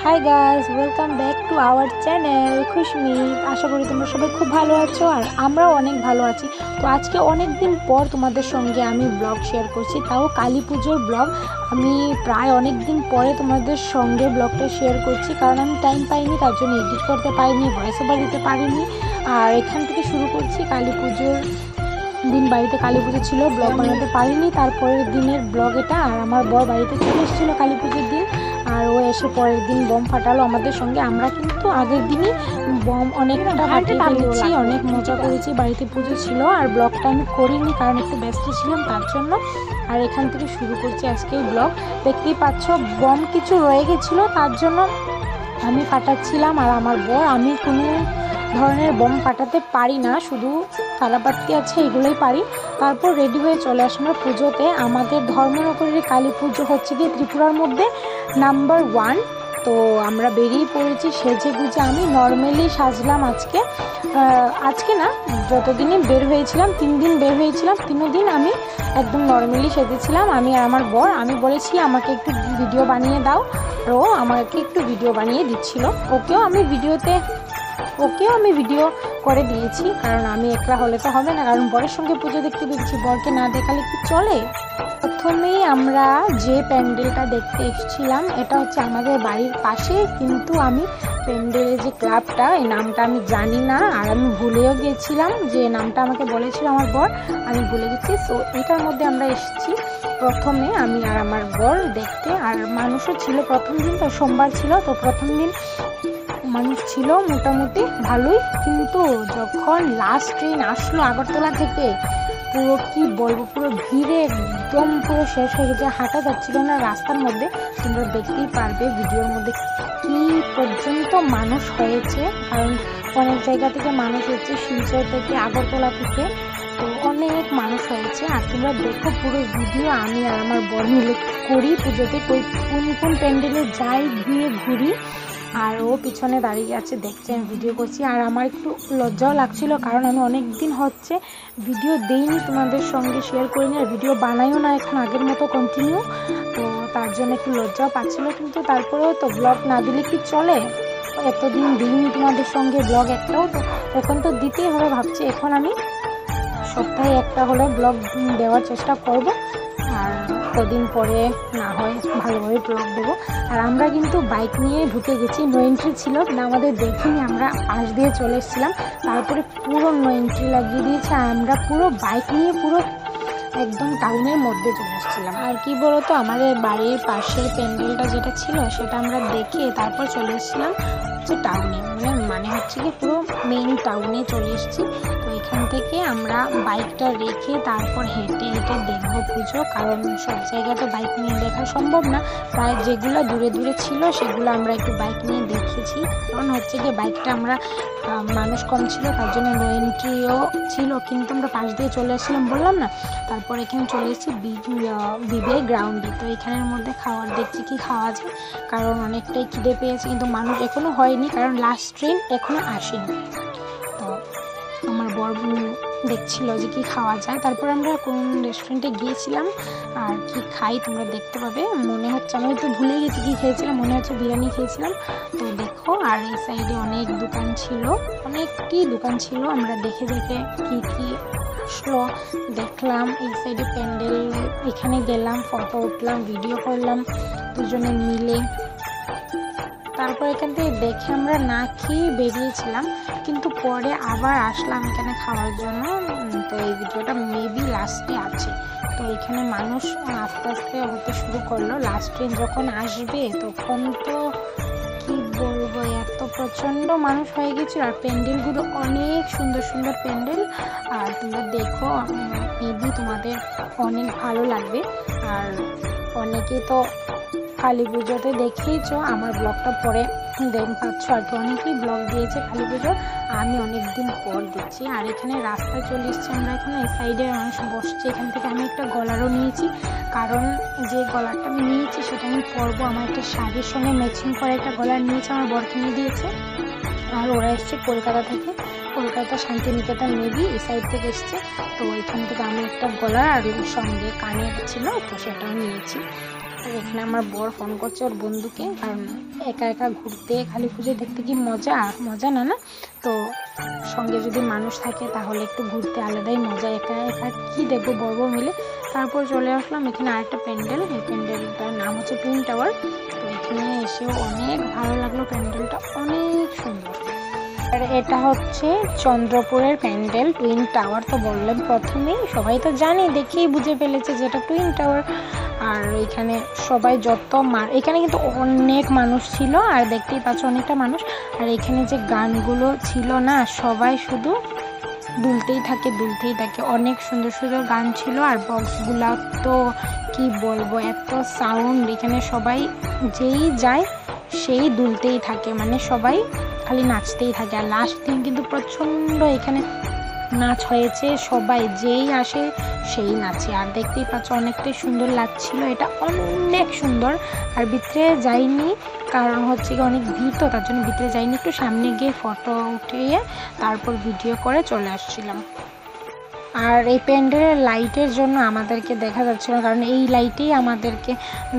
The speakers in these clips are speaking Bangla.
High guys, welcome back to our channel Khushmi. আশা করি তোমরা সবাই খুব ভালো আছো আর আমরাও অনেক ভালো আছি। তো আজকে অনেক দিন পর তোমাদের সঙ্গে আমি ব্লগ শেয়ার করছি, তাও কালী পুজোর ব্লগ। আমি প্রায় অনেক দিন পরে তোমাদের সঙ্গে ব্লগটা শেয়ার করছি, কারণ আমি টাইম পাইনি, তার জন্য এডিট করতে পারিনি, ভয়েস ওভার দিতে পারিনি। আর এখান থেকে শুরু করছি। কালী পুজোর দিন বাড়িতে কালী পুজো ছিল, ব্লগ বানাতে পারিনি, তারপরের দিনের ব্লগ এটা। আর আমার বর বাড়িতে চলে এসেছিলো কালী পুজোর দিন, আর ও এসে পরের দিন বম ফাটালো আমাদের সঙ্গে। আমরা কিন্তু আগের দিনই বম অনেকটা ফাটিয়ে ফেলেছি, অনেক মজা করেছি। বাড়িতে পুজো ছিল আর ব্লগটা আমি করিনি, কারণ একটু ব্যস্ত ছিলাম তার জন্য। আর এখান থেকে শুরু করছি আজকের ব্লগ। দেখতেই পাচ্ছ বম কিছু রয়ে গেছিলো, তার জন্য আমি ফাটাচ্ছিলাম। আর আমার বর, আমি কোনো ধরনের বম ফাটাতে পারি না, শুধু তারাবাতি আছে এগুলোই পারি। তারপর রেডি হয়ে চলে আসলাম পুজোতে। আমাদের ধর্মনগরের কালী পুজো হচ্ছে গিয়ে ত্রিপুরার মধ্যে নাম্বার 1। তো আমরা বেরিয়ে পড়েছি সেজে গুজে। আমি নর্মালি সাজলাম আজকে না, যতদিনই বের হয়েছিলাম, 3 দিন বের হয়েছিলাম, 3 দিন আমি একদম নর্মালি সেজেছিলাম। আমি আর আমার বর, আমি বলেছি আমাকে একটু ভিডিও বানিয়ে দাও, আর ও আমাকে একটু ভিডিও বানিয়ে দিচ্ছিল। ওকেও আমি ভিডিও করে দিয়েছি, কারণ আমি একলা হলে তো হবে না, কারণ বরের সঙ্গে পুজো দেখতে পেয়েছি, বরকে না দেখালে কি চলে। প্রথমেই আমরা যে প্যান্ডেলটা দেখতে এসেছিলাম, এটা হচ্ছে আমাদের বাড়ির পাশে, কিন্তু আমি প্যান্ডেলের যে ক্লাবটা, এই নামটা আমি জানি না, আর আমি ভুলেও গেছিলাম। যে নামটা আমাকে বলেছিল আমার বর, আমি ভুলে গেছি। সো এটার মধ্যে আমরা এসেছি প্রথমে, আমি আর আমার বর দেখতে। আর মানুষও ছিল প্রথম দিন, তো সোমবার ছিল, তো প্রথম দিন মানুষ ছিল মোটামুটি ভালোই। কিন্তু যখন লাস্ট ট্রেন আসলো আগরতলা থেকে, পুরো কি বলবো, পুরো ভিড়ে একদম পুরো শেষ হয়ে গেছে, হাঁটা যাচ্ছিল না রাস্তার মধ্যে। তোমরা দেখতেই পারবে ভিডিওর মধ্যে কি পর্যন্ত মানুষ হয়েছে, কারণ অনেক জায়গা থেকে মানুষ হয়েছে, শিলচর থেকে, আগরতলা থেকে, তো অনেক মানুষ হয়েছে। আর তোমরা দেখো পুরো ভিডিও আমি আর আমার বর মিলে করি পুজোতে, কোন কোন প্যান্ডেলে যাই, গিয়ে ঘুরি। আর ও পিছনে দাঁড়িয়ে আছে, দেখছে আমি ভিডিও করছি। আর আমার একটু লজ্জাও লাগছিল, কারণ আমি অনেক দিন হচ্ছে ভিডিও দেইনি, তোমাদের সঙ্গে শেয়ার করিনি, আর ভিডিও বানাইও না এখন আগের মতো কন্টিনিউ। তো তার জন্য একটু লজ্জাও পাচ্ছিলো, কিন্তু তারপরেও তো ব্লগ না দিলে কি চলে, এতদিন দিইনি তোমাদের সঙ্গে ব্লগ একটাও, তো এখন তো দিতেই হবে। ভাবছি এখন আমি সপ্তাহে একটা হলে ব্লগ দেওয়ার চেষ্টা করব, আর কদিন পরে না হয় ভালোভাবে ব্লগ দেবো। আর আমরা কিন্তু বাইক নিয়ে ঢুকে গেছি, নো এন্ট্রি ছিল, কিন্তু আমাদের দেখিনি, আমরা পাশ দিয়ে চলে এসেছিলাম, তারপরে পুরো নো এন্ট্রি লাগিয়ে দিয়েছে। আর আমরা পুরো বাইক নিয়ে পুরো একদম টাউনের মধ্যে চলে এসেছিলাম। আর কি বলতো, আমাদের বাড়ির পাশের প্যান্ডেলটা যেটা ছিল, সেটা আমরা দেখে তারপর চলে এসেছিলাম হচ্ছে টাউনে, মানে হচ্ছে কি পুরো মেইন টাউনে চলে এসেছি। তো এখান থেকে আমরা বাইকটা রেখে তারপর হেঁটে হেঁটে দেখবো পুজো, কারণ সব জায়গায় তো বাইক নিয়ে দেখা সম্ভব না। প্রায় যেগুলো দূরে দূরে ছিল সেগুলো আমরা একটু বাইক নিয়ে দেখেছি, কারণ হচ্ছে গিয়ে বাইকটা আমরা মানুষ কম ছিল, তার জন্য নো এন্ট্রিও ছিল, কিন্তু আমরা পাশ দিয়ে চলে আসছিলাম বললাম না। তারপর এখানে চলে এসেছি বিবে গ্রাউন্ডে। তো এখানের মধ্যে খাওয়ার দেখছি কি খাওয়া যায়, কারণ অনেকটাই খিদে পেয়েছে, কিন্তু মানুষ এখনও হয়নি, কারণ লাস্ট ট্রেন এখনও আসেনি। তো আমার বর দেখছিল যে কি খাওয়া যায়। তারপর আমরা কোন রেস্টুরেন্টে গিয়েছিলাম, আর কি খাই তোমরা দেখতে পাবে। মনে হচ্ছে, আমি তো ভুলে গেছি কি খেয়েছিলাম, মনে হচ্ছে বিরিয়ানি খেয়েছিলাম। তো দেখো, আর এই সাইডে অনেক দোকান ছিল, অনেকটি দোকান ছিল, আমরা দেখে দেখে কি কি আসলো দেখলাম। এই সাইডে প্যান্ডেল, এখানে গেলাম, ফটো উঠলাম, ভিডিও করলাম দুজনে মিলে। তারপর এখান থেকে দেখে আমরা না খেয়ে বেরিয়েছিলাম, কিন্তু পরে আবার আসলাম এখানে খাওয়ার জন্য। তো এই ভিডিওটা মেবি লাস্টে আছে। তো এখানে মানুষ আস্তে আস্তে হতে শুরু করলো, লাস্ট ট্রেন যখন আসবে তখন তো কি বলবো, এত প্রচণ্ড মানুষ হয়ে গেছিল। আর প্যান্ডেলগুলো অনেক সুন্দর সুন্দর প্যান্ডেল, আর তোমরা দেখো, মেবি তোমাদের অনেক ভালো লাগবে। আর অনেকে তো কালী পুজোতে দেখেইছো, আমার ব্লগটা পরে পাচ্ছ আর কি, অনেকেই ব্লগ দিয়েছে কালী পুজোর, আমি অনেক দিন পর দিচ্ছি। আর এখানে রাস্তায় চলে এসেছি আমরা, এখানে এই সাইডে মানুষ বসছে। এখান থেকে আমি একটা গলারও নিয়েছি, কারণ যে গলারটা আমি নিয়েছি সেটা আমি পরবো, আমার একটা শাড়ির সঙ্গে ম্যাচিং করে একটা গলার নিয়েছে, আমার বর কিনে দিয়েছে। আর ওরা এসছে কলকাতা থেকে, কলকাতা শান্তিনিকেতন মেবি এই সাইড থেকে এসছে। তো এখান থেকে আমি একটা গলার আর সঙ্গে কানের ছিল, তো সেটাও নিয়েছি। এখানে আমার বর ফোন করছে ওর বন্ধুকে, কারণ একা একা ঘুরতে কালী পুজো দেখতে কি মজা, মজা না তো সঙ্গে যদি মানুষ থাকে তাহলে একটু ঘুরতে আলাদাই মজা। একা একা কি দেখবো বড় মিলে। তারপর চলে আসলাম এখানে আরেকটা প্যান্ডেল, এই প্যান্ডেলটার নাম হচ্ছে টুইন টাওয়ার। তো এখানে এসেও অনেক ভালো লাগলো, প্যান্ডেলটা অনেক সুন্দর। আর এটা হচ্ছে চন্দ্রপুরের প্যান্ডেল টুইন টাওয়ার। তো বললাম প্রথমেই, সবাই তো জানে, দেখেই বুঝে ফেলেছে যে এটা টুইন টাওয়ার। আর এখানে সবাই এখানে কিন্তু অনেক মানুষ ছিল, আর দেখতেই পাচ্ছ অনেকটা মানুষ। আর এখানে যে গানগুলো ছিল না, সবাই শুধু দুলতেই থাকে। অনেক সুন্দর সুন্দর গান ছিল। আর বক্সগুলা তো কি বলবো, এত সাউন্ড, এখানে সবাই যেই যায় সেই দুলতেই থাকে, মানে সবাই খালি নাচতেই থাকে। আর লাস্ট দিন কিন্তু প্রচণ্ড এখানে নাচ হয়েছে, সবাই যেই আসে সেই নাচে। আর দেখতেই পাচ্ছ অনেকটাই সুন্দর লাগছিল, এটা অনেক সুন্দর। আর ভিতরে যাইনি, কারণ হচ্ছে কি অনেক ভিড়, তো তার জন্য ভিতরে যাইনি, একটু সামনে গিয়ে ফটো উঠিয়ে তারপর ভিডিও করে চলে আসছিলাম। আর এই প্যান্ডেলের লাইটের জন্য আমাদেরকে দেখা যাচ্ছিল, কারণ এই লাইটেই আমাদেরকে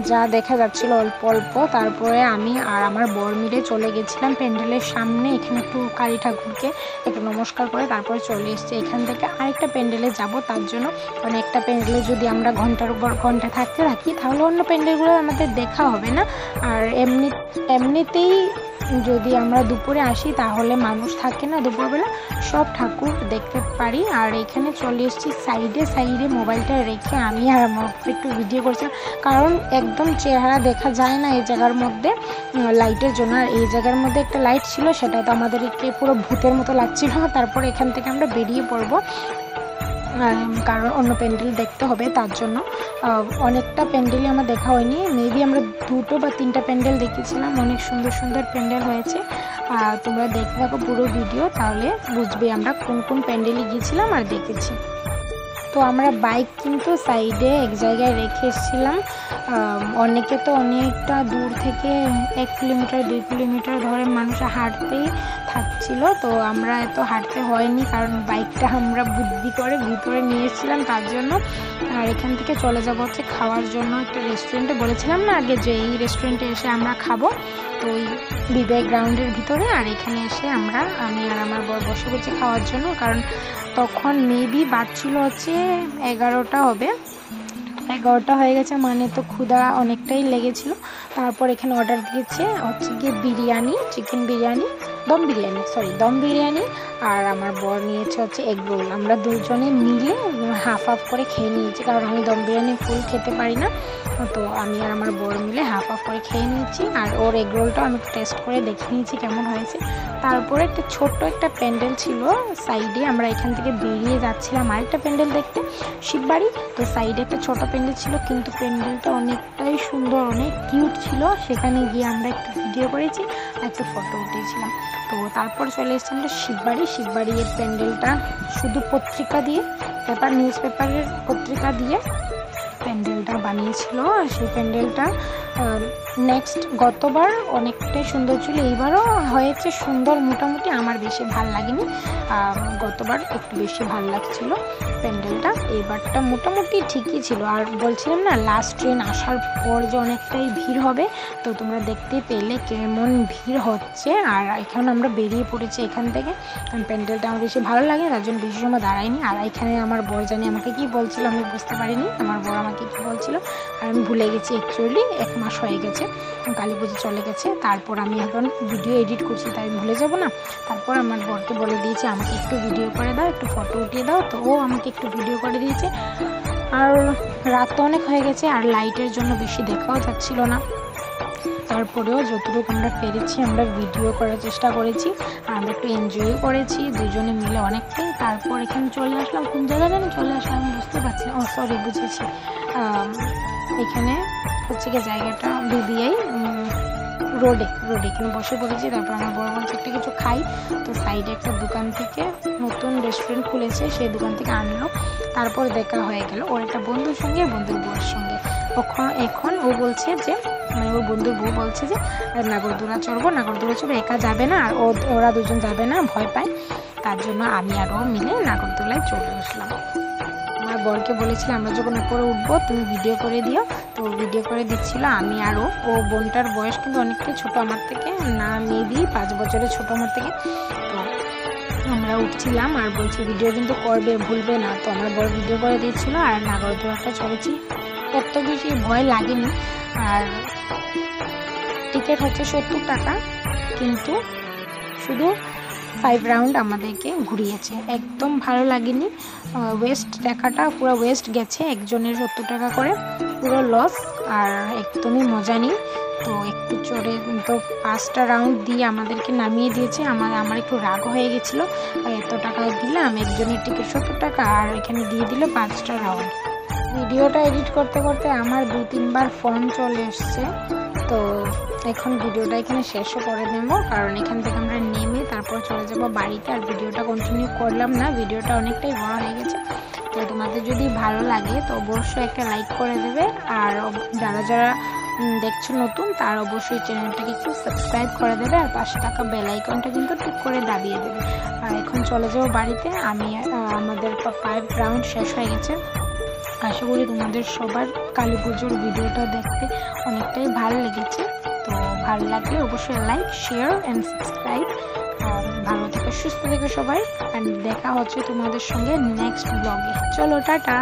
যা দেখা যাচ্ছিল অল্প অল্প। তারপরে আমি আর আমার বর মিলে চলে গেছিলাম প্যান্ডেলের সামনে, এখানে একটু কালী ঠাকুরকে একটু নমস্কার করে তারপরে চলে এসেছি। এখান থেকে আরেকটা প্যান্ডেলে যাব, তার জন্য, কারণ একটা প্যান্ডেলে যদি আমরা ঘন্টার উপর ঘন্টা থাকি তাহলে অন্য প্যান্ডেলগুলো আমাদের দেখা হবে না। আর এমনিতেই যদি আমরা দুপুরে আসি তাহলে মানুষ থাকে না, দুপুরবেলা সব ঠাকুর দেখতে পারি। আর এখানে চলে এসেছি সাইডে মোবাইলটা রেখে আমি আর আমার একটু ভিডিও করছিলাম, কারণ একদম চেহারা দেখা যায় না এই জায়গার মধ্যে লাইটের জন্য। আর এই জায়গার মধ্যে একটা লাইট ছিল, সেটা তো আমাদেরকে পুরো ভূতের মতো লাগছিল। তারপর এখান থেকে আমরা বেরিয়ে পড়বো, কারণ অন্য প্যান্ডেল দেখতে হবে, তার জন্য। অনেকটা প্যান্ডেলই আমার দেখা হয়নি, মেবি আমরা 2টো বা 3টা প্যান্ডেল দেখেছিলাম। অনেক সুন্দর সুন্দর প্যান্ডেল হয়েছে। তোমরা দেখতে থাকো পুরো ভিডিও, তাহলে বুঝবে আমরা কোন কোন প্যান্ডেলে গিয়েছিলাম আর দেখেছি। তো আমরা বাইক কিন্তু সাইডে এক জায়গায় রেখে এসেছিলাম। অনেকে তো অনেকটা দূর থেকে 1 কিলোমিটার 2 কিলোমিটার ধরে মানুষ হাঁটতেই থাকছিল, তো আমরা এত হাঁটতে হয়নি, কারণ বাইকটা আমরা বুদ্ধি করে ভিতরে নিয়ে এসেছিলাম তার জন্য। আর এখান থেকে চলে যাবো হচ্ছে খাওয়ার জন্য একটা রেস্টুরেন্টে, বলেছিলাম না আগে যে এই রেস্টুরেন্টে এসে আমরা খাবো, তো ওই বিবেক গ্রাউন্ডের ভিতরে। আর এখানে এসে আমি আর আমার বর বসে বসে খাওয়ার জন্য, কারণ তখন মেবি বাজছিল হচ্ছে 11টা হবে, 11টা হয়ে গেছে, মানে তো ক্ষুধা অনেকটাই লেগেছিল। তারপর এখানে অর্ডার দিয়েছে হচ্ছে গিয়ে বিরিয়ানি, চিকেন বিরিয়ানি, দম বিরিয়ানি। আর আমার বর নিয়েছে হচ্ছে এগ রোল। আমরা দুজনে মিলে হাফ করে খেয়ে নিয়েছি, কারণ আমি দম বিরিয়ানি ফুল খেতে পারি না, তো আমি আর আমার বর মিলে হাফ করে খেয়ে নিয়েছি। আর ওর এগ রোলটাও আমি টেস্ট করে দেখে নিয়েছি কেমন হয়েছে। তারপরে একটা ছোট্ট একটা প্যান্ডেল ছিল সাইডে, আমরা এখান থেকে বেরিয়ে যাচ্ছিলাম আরেকটা প্যান্ডেল দেখতে, শিববাড়ি। তো সাইডে একটা ছোট প্যান্ডেল ছিল, কিন্তু প্যান্ডেলটা অনেকটাই সুন্দর, অনেক কিউট ছিল। সেখানে গিয়ে আমরা একটু ভিডিও করেছি আর একটু ফটো উঠিয়েছিলাম। তো তারপর চলে এসেছি আমরা শিববাড়ির প্যান্ডেলটা শুধু পত্রিকা দিয়ে, নিউজ পেপারের পত্রিকা দিয়ে প্যান্ডেলটা বানিয়েছিল। আর সেই প্যান্ডেলটা গতবার অনেকটাই সুন্দর ছিল, এইবারও হয়েছে সুন্দর মোটামুটি। আমার বেশি ভাল লাগেনি, গতবার একটু বেশি ভাল লাগছিল প্যান্ডেলটা, এইবারটা মোটামুটি ঠিকই ছিল। আর বলছিলাম না লাস্ট ট্রেন আসার পর যে অনেকটাই ভিড় হবে, তো তোমরা দেখতে পেলে কেমন ভিড় হচ্ছে। আর এখন আমরা বেরিয়ে পড়েছি এখান থেকে, প্যান্ডেলটা আমার বেশি ভালো লাগে, তার জন্য বেশি সময় দাঁড়াইনি। আর এখানে আমার বর জানি আমাকে কি বলছিল, আমি বুঝতে পারিনি আমার বর আমাকে কি বলছিল, আর আমি ভুলে গেছি। অ্যাকচুয়ালি 1 মাস হয়ে গেছে, কালী পুজো চলে গেছে, তারপর আমি এখন ভিডিও এডিট করছি, তাই ভুলে যাব না। তারপর আমার বরকে বলে দিয়েছি আমাকে একটু ভিডিও করে দাও, একটু ফটো উঠিয়ে দাও, তো ও আমাকে একটু ভিডিও করে দিয়েছে। আর রাত তো অনেক হয়ে গেছে, আর লাইটের জন্য বেশি দেখাও যাচ্ছিল না, তারপরেও যতটুকু আমরা পেরেছি আমরা ভিডিও করার চেষ্টা করেছি, আর আমরা একটু এনজয়ও করেছি দুজনে মিলে অনেকটাই। তারপর এখানে চলে আসলাম, কোন জায়গায় যেন চলে আসলাম আমি বুঝতে পারছি না, বুঝেছি, এখানে হচ্ছে গিয়ে জায়গাটা BBI রোডে এখানে বসে পড়েছি। তারপর আমার বড় বলছে একটা কিছু খাই, তো সাইডে একটা দোকান থেকে নতুন রেস্টুরেন্ট খুলেছে, সেই দোকান থেকে আনলো। তারপর দেখা হয়ে গেল ওর একটা বন্ধুর সঙ্গে, বন্ধুর বউয়ের সঙ্গে। এখন ও বলছে যে, মানে ওর বন্ধুর বউ বলছে যে নাগরদোলা চড়বো, একা যাবে না, আর ওরা দুজন যাবে না, ভয় পায়, তার জন্য আমি আর ও মিলে নাগরদোলায় চলে আসলাম। আমার বরকে বলেছিলাম আমরা যখন উপরে উঠবো তুমি ভিডিও করে দিও, তো ভিডিও করে দিচ্ছিল আমি আরও। ও বোনটার বয়স কিন্তু অনেকটাই ছোটো আমার থেকে, না মেবি 5 বছরের ছোটো আমার থেকে। তো আমরা উঠছিলাম আর বলছি ভিডিও কিন্তু করবে, ভুলবে না। তো আমরা বড় ভিডিও করে দিচ্ছিল আর নাগরদোলাটা চলেছি। এত বেশি ভয় লাগেনি। আর টিকিট হচ্ছে 70 টাকা, কিন্তু শুধু 5 রাউন্ড আমাদেরকে ঘুরিয়েছে। একদম ভালো লাগেনি, ওয়েস্ট টাকাটা পুরো ওয়েস্ট গেছে, একজনের 70 টাকা করে, পুরো লস। আর একদমই মজা নেই। তো একটু চড়ে তো 5টা রাউন্ড দিয়ে আমাদেরকে নামিয়ে দিয়েছে। আমার একটু রাগ হয়ে গেছিলো, এত টাকা দিলাম, একজনের টিকিট 70 টাকা আর এখানে দিয়ে দিল 5টা রাউন্ড। ভিডিওটা এডিট করতে করতে আমার 2-3 বার ফোন চলে এসছে। তো এখন ভিডিওটা এখানে শেষও করে দেবো, কারণ এখান থেকে আমরা নেমে তারপর চলে যাব বাড়িতে। আর ভিডিওটা কন্টিনিউ করলাম না, ভিডিওটা অনেকটাই বড় হয়ে গেছে। তো তোমাদের যদি ভালো লাগে তো অবশ্যই একটা লাইক করে দেবে। আর যারা যারা দেখছো নতুন, তার অবশ্যই চ্যানেলটাকে একটু সাবস্ক্রাইব করে দেবে আর পাশে থাকা বেল আইকনটা কিন্তু ঠিক করে দাবিয়ে দেবে। আর এখন চলে যাবো বাড়িতে। আমাদের 5 রাউন্ড শেষ হয়ে গেছে। আশা করি তোমাদের সবার কালী পুজোর ভিডিওটা দেখতে অনেকটাই ভালো লেগেছে। তো ভালো লাগলে অবশ্যই লাইক, শেয়ার অ্যান্ড সাবস্ক্রাইব। ভালো থেকে সুস্থ থেকে সবাই, আর দেখা হচ্ছে তোমাদের সঙ্গে নেক্সট ব্লগে। চলো টাটা।